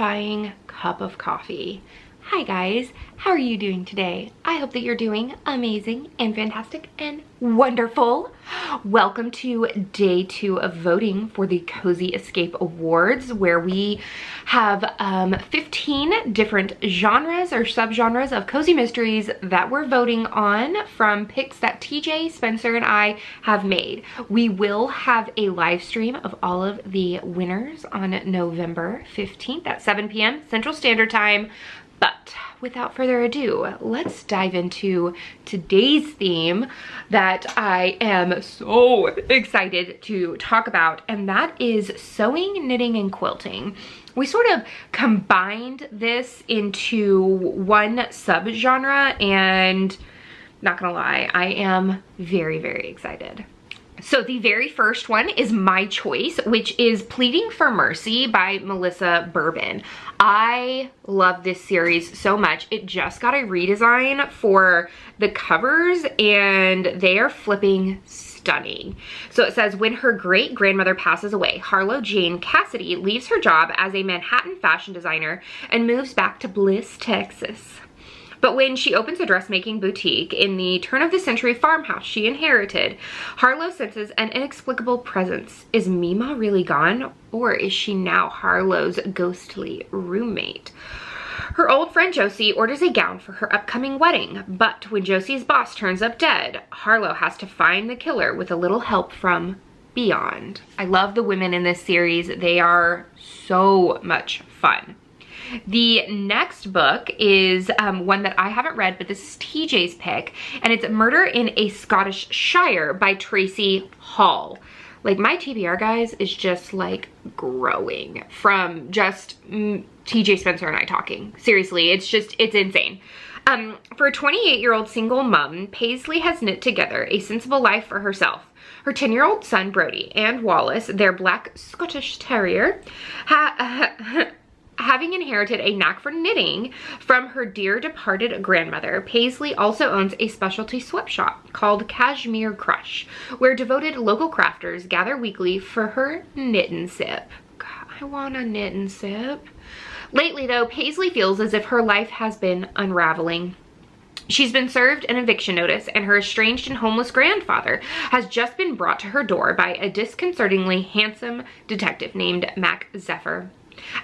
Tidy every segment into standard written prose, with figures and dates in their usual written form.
satisfying cup of coffee. Hi guys, how are you doing today? I hope that you're doing amazing and fantastic and wonderful. Welcome to day 2 of voting for the Cozy Escape Awards, where we have 15 different genres or subgenres of cozy mysteries that we're voting on from picks that TJ, Spencer, and I have made. We will have a live stream of all of the winners on November 15th at 7 p.m. Central Standard Time. But without further ado, let's dive into today's theme that I am so excited to talk about, and that is sewing, knitting, and quilting. We sort of combined this into one subgenre, and not gonna lie, I am very, very excited. So the very first one is my choice, which is Pleading for Mercy by Melissa Bourbon. I love this series so much. It just got a redesign for the covers and they are flipping stunning. So it says, when her great-grandmother passes away, Harlow Jane Cassidy leaves her job as a Manhattan fashion designer and moves back to Bliss, Texas. But when she opens a dressmaking boutique in the turn-of-the-century farmhouse she inherited, Harlow senses an inexplicable presence. Is Mima really gone, or is she now Harlow's ghostly roommate? Her old friend Josie orders a gown for her upcoming wedding, but when Josie's boss turns up dead, Harlow has to find the killer with a little help from beyond. I love the women in this series. They are so much fun. The next book is one that I haven't read, but this is TJ's pick, and it's Murder in a Scottish Shire by Tracy Hall. Like, my TBR, guys, is just like growing from just TJ, Spencer, and I talking. Seriously, it's insane. For a 28-year-old single mom, Paisley has knit together a sensible life for herself. Her 10-year-old son, Brody, and Wallace, their black Scottish terrier, having inherited a knack for knitting from her dear departed grandmother, Paisley also owns a specialty sweatshop called Cashmere Crush, where devoted local crafters gather weekly for her knit and sip. God, I want a knit and sip. Lately, though, Paisley feels as if her life has been unraveling. She's been served an eviction notice, and her estranged and homeless grandfather has just been brought to her door by a disconcertingly handsome detective named Mac Zephyr.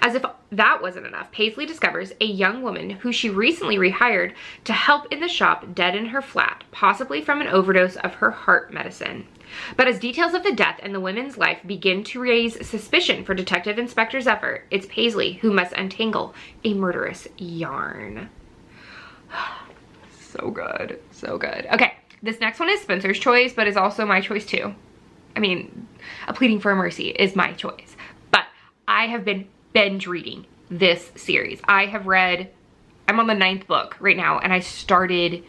As if that wasn't enough, Paisley discovers a young woman who she recently rehired to help in the shop dead in her flat, possibly from an overdose of her heart medicine. But as details of the death and the woman's life begin to raise suspicion for Detective Inspector Zephyr, it's Paisley who must untangle a murderous yarn. So good, so good. Okay, this next one is Spencer's choice, but is also my choice too. I mean, A Pleading for Mercy is my choice, but I have been binge reading this series. I'm on the 9th book right now, and I started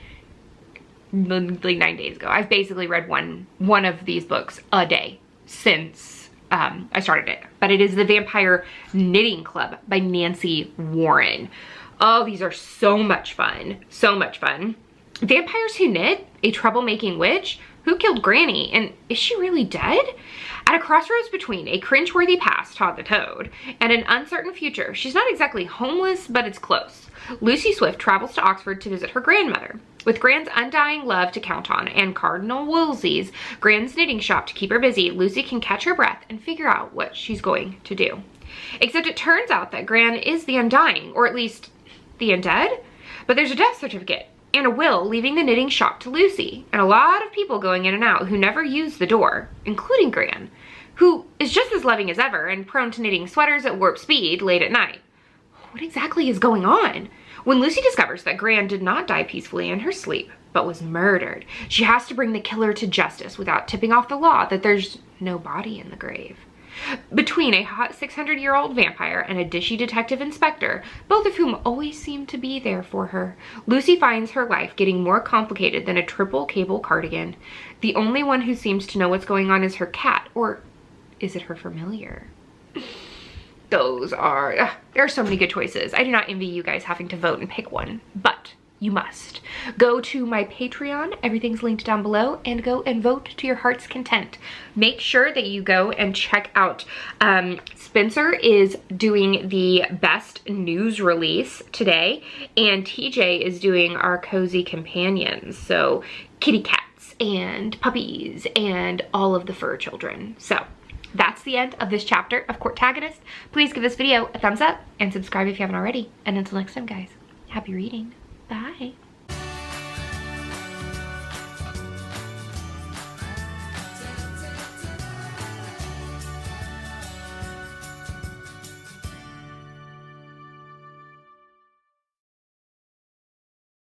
like 9 days ago. I've basically read one of these books a day since I started it. But it is The Vampire Knitting Club by Nancy Warren. Oh, these are so much fun. So much fun. Vampires who knit, a troublemaking witch, who killed Granny, and is she really dead? At a crossroads between a cringeworthy past, Todd the Toad, and an uncertain future, she's not exactly homeless, but it's close. Lucy Swift travels to Oxford to visit her grandmother. With Gran's undying love to count on and Cardinal Wolsey's Gran's knitting shop to keep her busy, Lucy can catch her breath and figure out what she's going to do. Except it turns out that Gran is the Undying, or at least the Undead, but there's a death certificate and a will leaving the knitting shop to Lucy, and a lot of people going in and out who never use the door, including Gran, who is just as loving as ever and prone to knitting sweaters at warp speed late at night. What exactly is going on? When Lucy discovers that Gran did not die peacefully in her sleep, but was murdered, she has to bring the killer to justice without tipping off the law that there's no body in the grave. Between a hot 600-year-old vampire and a dishy detective inspector, both of whom always seem to be there for her, Lucy finds her life getting more complicated than a triple cable cardigan. The only one who seems to know what's going on is her cat, or is it her familiar? There are so many good choices. I do not envy you guys having to vote and pick one, but you must. Go to my Patreon, everything's linked down below, and go and vote to your heart's content. Make sure that you go and check out, Spencer is doing the best news release today, and TJ is doing our cozy companions, so kitty cats and puppies and all of the fur children. So that's the end of this chapter of Courtagonist. Please give this video a thumbs up and subscribe if you haven't already. And until next time, guys, happy reading. Bye.